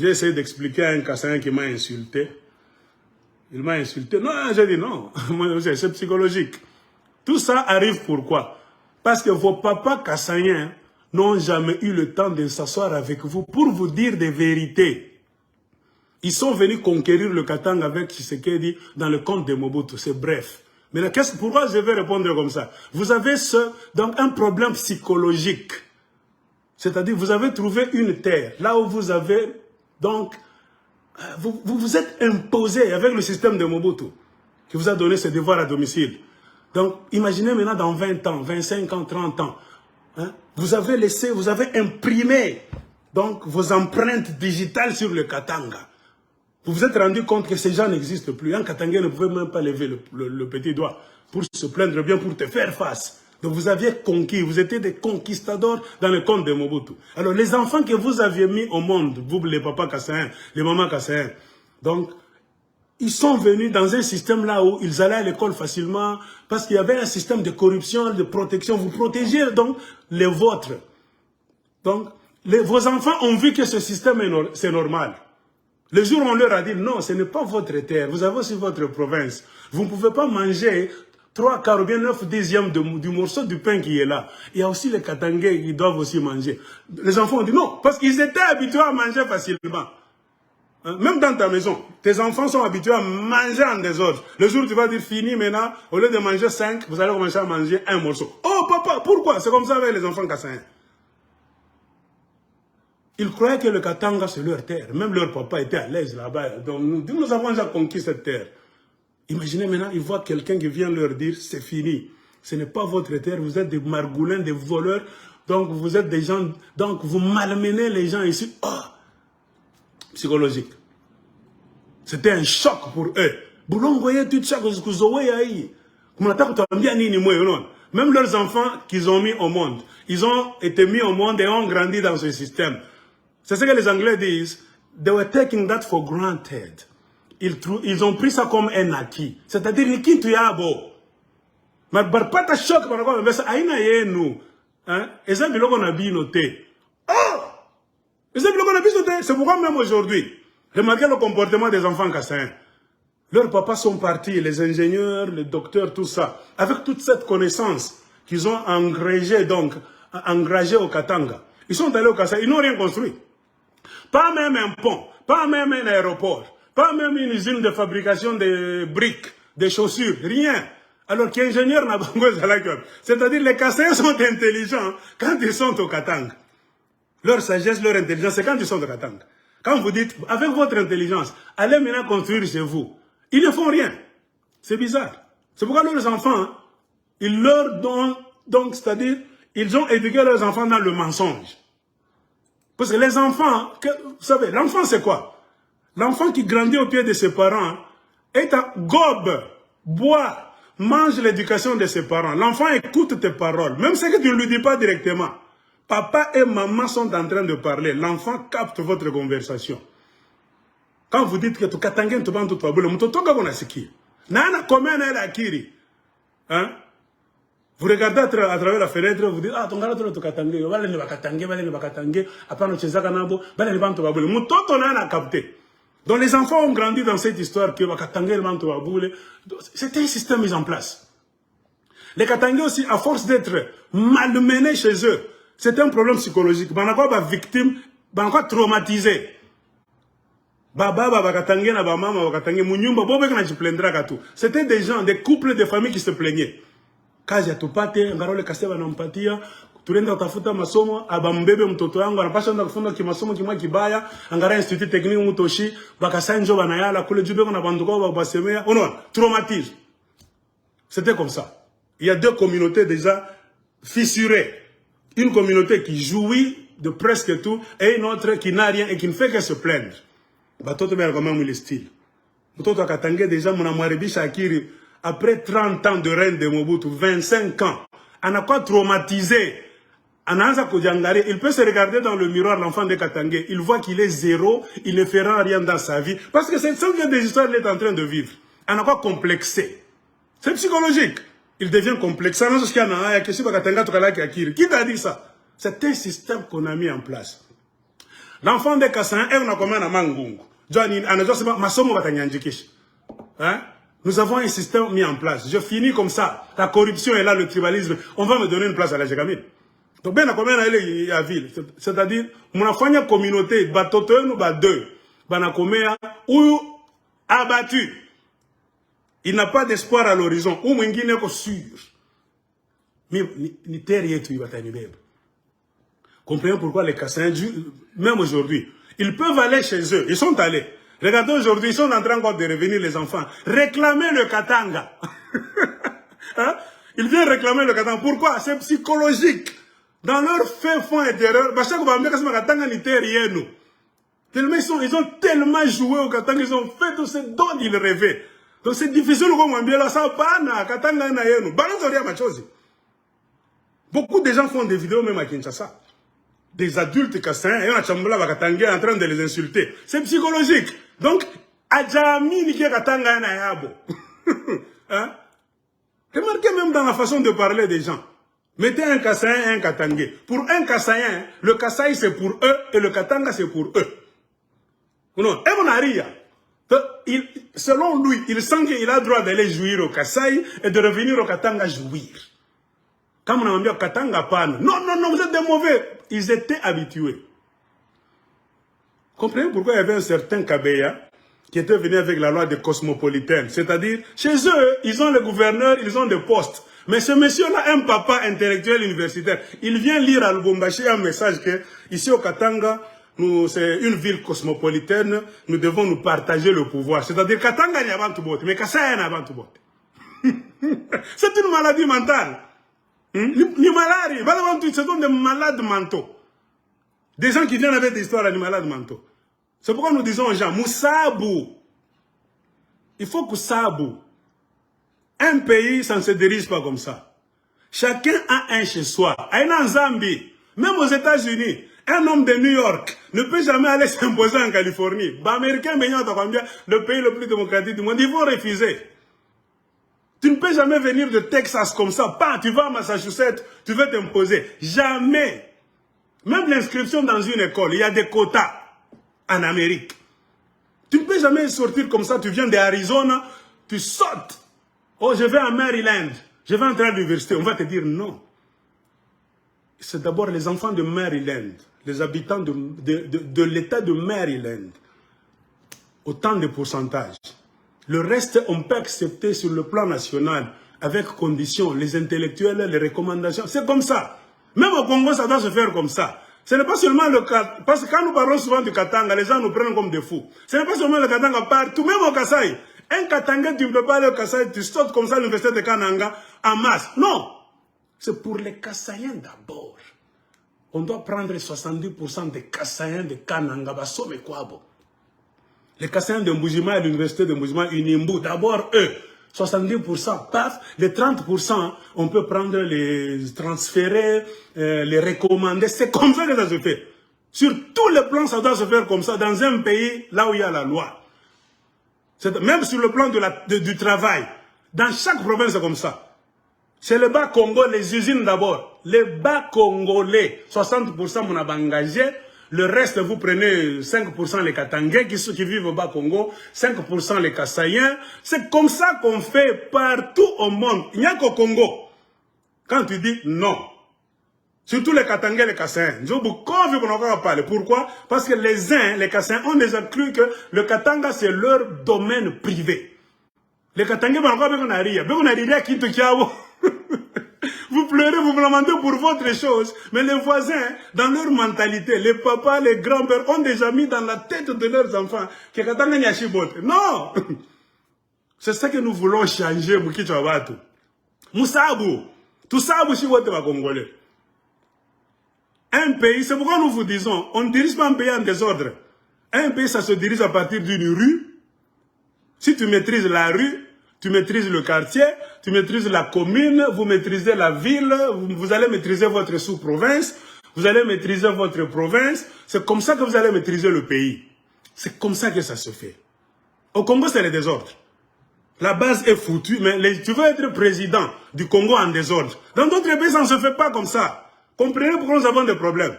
J'ai essayé d'expliquer à un Kassaïen qui m'a insulté. Il m'a insulté. Non, j'ai dit non. C'est psychologique. Tout ça arrive pourquoi? Parce que vos papas Kassaïens n'ont jamais eu le temps de s'asseoir avec vous pour vous dire des vérités. Ils sont venus conquérir le Katanga avec Tshisekedi dans le compte de Mobutu. C'est bref. Mais pourquoi je vais répondre comme ça? Vous avez donc un problème psychologique. C'est-à-dire, vous avez trouvé une terre, là où vous avez, donc, vous vous êtes imposé avec le système de Mobutu, qui vous a donné ses devoirs à domicile. Donc, imaginez maintenant dans 20 ans, 25 ans, 30 ans, hein, vous avez imprimé, donc, vos empreintes digitales sur le Katanga. Vous vous êtes rendu compte que ces gens n'existent plus. Un Katangais ne pouvait même pas lever le petit doigt pour se plaindre bien, pour te faire face. Donc vous aviez conquis, vous étiez des conquistadors dans le compte de Mobutu. Alors les enfants que vous aviez mis au monde, vous les papas Kassaïens, les mamans Kassaïens, donc ils sont venus dans un système là où ils allaient à l'école facilement, parce qu'il y avait un système de corruption, de protection, vous protégez donc les vôtres. Donc vos enfants ont vu que ce système c'est normal. Le jour où on leur a dit non, ce n'est pas votre terre, vous avez aussi votre province. Vous ne pouvez pas manger 3/4 ou bien 9/10 du morceau du pain qui est là. Il y a aussi les Katangais qui doivent aussi manger. Les enfants ont dit non, parce qu'ils étaient habitués à manger facilement. Hein? Même dans ta maison, tes enfants sont habitués à manger en désordre. Le jour où tu vas dire fini maintenant, au lieu de manger 5, vous allez commencer à manger un morceau. Oh papa, pourquoi? C'est comme ça avec les enfants Kassaïens. Ils croyaient que le Katanga, c'est leur terre. Même leur papa était à l'aise là-bas. Donc nous avons déjà conquis cette terre. Imaginez maintenant, ils voient quelqu'un qui vient leur dire, c'est fini. Ce n'est pas votre terre, vous êtes des margoulins, des voleurs. Donc vous êtes des gens, donc vous malmenez les gens ici. Oh, psychologique. C'était un choc pour eux. Même leurs enfants qu'ils ont mis au monde, ils ont été mis au monde et ont grandi dans ce système. C'est ce que les Anglais disent. They were taking that for granted. Ils ont pris ça comme un acquis. C'est-à-dire, ni qui tu as beau. Mais pas ta choc, mais ça aïna yé nous. Et ça, c'est qu'on a bien noté. Oh! Et ça, qu'on a bien noté. C'est pourquoi même aujourd'hui, remarquez le comportement des enfants Kassaïens. Leurs papas sont partis, les ingénieurs, les docteurs, tout ça. Avec toute cette connaissance qu'ils ont engragée au Katanga. Ils sont allés au Kassai, ils n'ont rien construit. Pas même un pont, pas même un aéroport, pas même une usine de fabrication de briques, de chaussures, rien. Alors qu'ingénieurs n'a pas besoin de la gueule. C'est-à-dire les Kassaïens sont intelligents quand ils sont au Katanga. Leur sagesse, leur intelligence, c'est quand ils sont au Katanga. Quand vous dites, avec votre intelligence, allez maintenant construire chez vous. Ils ne font rien. C'est bizarre. C'est pourquoi leurs enfants, ils leur donnent, donc, c'est-à-dire, ils ont éduqué leurs enfants dans le mensonge. Parce que les enfants, vous savez, l'enfant c'est quoi? L'enfant qui grandit au pied de ses parents est un gobe, boit, mange l'éducation de ses parents. L'enfant écoute tes paroles, même ce que tu ne lui dis pas directement. Papa et maman sont en train de parler. L'enfant capte votre conversation. Quand vous dites que tu katangen tu bantu toi boule, mutotoka kona siki. Nana comment elle a kiri. Hein? Vous regardez à travers la fenêtre, vous dites, ah, ton gars, tu katange, voilà, ne va katange, voilà, ne va katange, après, nous chezaka nabo, voilà, ne va tu baboule. Mutoto n'a capté. Donc, les enfants ont grandi dans cette histoire que va katange, le bantu baboule. C'est un système mis en place. Les katangés aussi, à force d'être malmenés chez eux, c'est un problème psychologique. Banakwa va victime, banakwa traumatisé. C'était des gens, des couples de familles qui se plaignaient. Kaja tupate, ngarole kaseba na mpatia, tulienda utafuta masomo, abambebe mtoto yangu, anapasha nda kufunda kimasomo kimwa kibaya, angara institut technique mutoshi, bakasanjo banayala, kule jubeko na banduko basemea, on traumatisme. C'était comme ça. Il y a deux communautés déjà fissurées. Une communauté qui jouit de presque tout, et une autre qui n'a rien et qui ne fait que se plaindre. Batoto bien quand même le style. Mtoto akatangé déjà mon amourebi Shakiri après 30 ans de règne de Mobutu, 25 ans, on a quoi traumatisé. Il peut se regarder dans le miroir, l'enfant de Katangé, il voit qu'il est zéro, il ne fera rien dans sa vie, parce que c'est ça que des histoires qu'il est en train de vivre. On a quoi complexé. C'est psychologique. Il devient complexé. Qui t'a dit ça? C'est un système qu'on a mis en place. L'enfant de Kassaïen, on a combien à Mangungu. Hein? Nous avons un système mis en place. Je finis comme ça. La corruption est là, le tribalisme. On va me donner une place à la Jégamine. Donc, bien, combien à la ville. C'est-à-dire, mon enfant, il y a une communauté, batoto, bah deux. Banakomea, ou abattu. Il n'a pas d'espoir à l'horizon. Ou mwingine ko sûr. Ni terre yetu ibatani bebe. Comprenez pourquoi les Kassaïens, même aujourd'hui, ils peuvent aller chez eux. Ils sont allés. Regardez aujourd'hui, ils sont en train encore de revenir, les enfants. Réclamer le Katanga. Hein? Ils viennent réclamer le Katanga. Pourquoi? C'est psychologique. Dans leur fin fond intérieur, tellement ils ont tellement joué au Katanga, ils ont fait tout ce dont ils rêvaient. Donc c'est difficile comme bien là, ça pas Katanga na yenu. Beaucoup de gens font des vidéos même à Kinshasa. Des adultes Kassaïens, et on a Chambala Katanga en train de les insulter. C'est psychologique. Donc, Adjami Nike Katanga na yabo. Hein? Remarquez même dans la façon de parler des gens. Mettez un Kassaïen et un Katangé. Pour un Kassaïen, le Kasaï c'est pour eux et le Katanga c'est pour eux. Non, et on a rien. Selon lui, il sent qu'il a le droit d'aller jouir au Kasaï et de revenir au Katanga jouir. Comme on a dit au Katanga pan. Non, non, non, vous êtes des mauvais. Ils étaient habitués. Comprenez pourquoi il y avait un certain Kabeya qui était venu avec la loi de cosmopolitaine. C'est-à-dire, chez eux, ils ont le gouverneur, ils ont des postes. Mais ce monsieur-là, un papa intellectuel universitaire, il vient lire à Lubumbashi un message que, ici au Katanga, c'est une ville cosmopolitaine, nous devons nous partager le pouvoir. C'est-à-dire, Katanga n'y a pas tout botte, mais Kassaïen n'a pas tout botte. C'est une maladie mentale. Ni malades, ce sont des malades mentaux. Des gens qui viennent avec des histoires de malades mentaux. C'est pourquoi nous disons aux gens, Moussabou. Il faut que Sabou. Un pays, ça ne se dirige pas comme ça. Chacun a un chez soi. En Zambie, même aux États-Unis, un homme de New York ne peut jamais aller s'imposer en Californie. Les Américains, le pays le plus démocratique du monde, ils vont refuser. Tu ne peux jamais venir de Texas comme ça. Pas, tu vas à Massachusetts, tu veux t'imposer. Jamais. Même l'inscription dans une école, il y a des quotas en Amérique. Tu ne peux jamais sortir comme ça, tu viens d'Arizona, tu sautes. Oh, je vais à Maryland, je vais entrer à l'université. On va te dire non. C'est d'abord les enfants de Maryland, les habitants de l'État de Maryland. Autant de pourcentages. Le reste, on peut accepter sur le plan national, avec conditions, les intellectuels, les recommandations. C'est comme ça. Même au Congo, ça doit se faire comme ça. Ce n'est pas seulement le Katanga, parce que quand nous parlons souvent du Katanga, les gens nous prennent comme des fous. Ce n'est pas seulement le Katanga partout, même au Kasaï. Un Katanga, tu ne peux pas aller au Kasaï, tu sautes comme ça à l'université de Kananga en masse. Non. C'est pour les Kassaïens d'abord. On doit prendre 70% des Kassaïens de Kananga, Bassome Kwabo. Les Kassaïens de Mboujima à l'université de Mboujima, Unimbu, d'abord eux, 70%, paf, les 30%, on peut prendre les transférer, les recommander. C'est comme ça que ça se fait. Sur tous les plans, ça doit se faire comme ça, dans un pays, là où il y a la loi. Même sur le plan du travail, dans chaque province, c'est comme ça. C'est le bas Congo, les usines d'abord. Les bas Congolais, 60% on a engagé. Le reste, vous prenez 5% les Katangais qui vivent au bas Congo, 5% les Kassaïens. C'est comme ça qu'on fait partout au monde. Il n'y a qu'au Congo. Quand tu dis non, surtout les Katangais et les Kassaïens, pourquoi? Parce que les uns, les Kassaïens, ont déjà cru que le Katanga, c'est leur domaine privé. Les Katangais, vous pleurez, vous vous lamentez pour votre chose, mais les voisins, dans leur mentalité, les papas, les grands-pères ont déjà mis dans la tête de leurs enfants que Katanga n'y a chibote. Non! C'est ça que nous voulons changer, Moukichawatu. Moussabu, tout ça, Mouchibote va Congolais. Un pays, c'est pourquoi nous vous disons, on ne dirige pas un pays en désordre. Un pays, ça se dirige à partir d'une rue. Si tu maîtrises la rue, tu maîtrises le quartier, tu maîtrises la commune, vous maîtrisez la ville, vous allez maîtriser votre sous-province, vous allez maîtriser votre province. C'est comme ça que vous allez maîtriser le pays. C'est comme ça que ça se fait. Au Congo, c'est le désordre. La base est foutue, mais tu veux être président du Congo en désordre. Dans d'autres pays, ça ne se fait pas comme ça. Comprenez pourquoi nous avons des problèmes.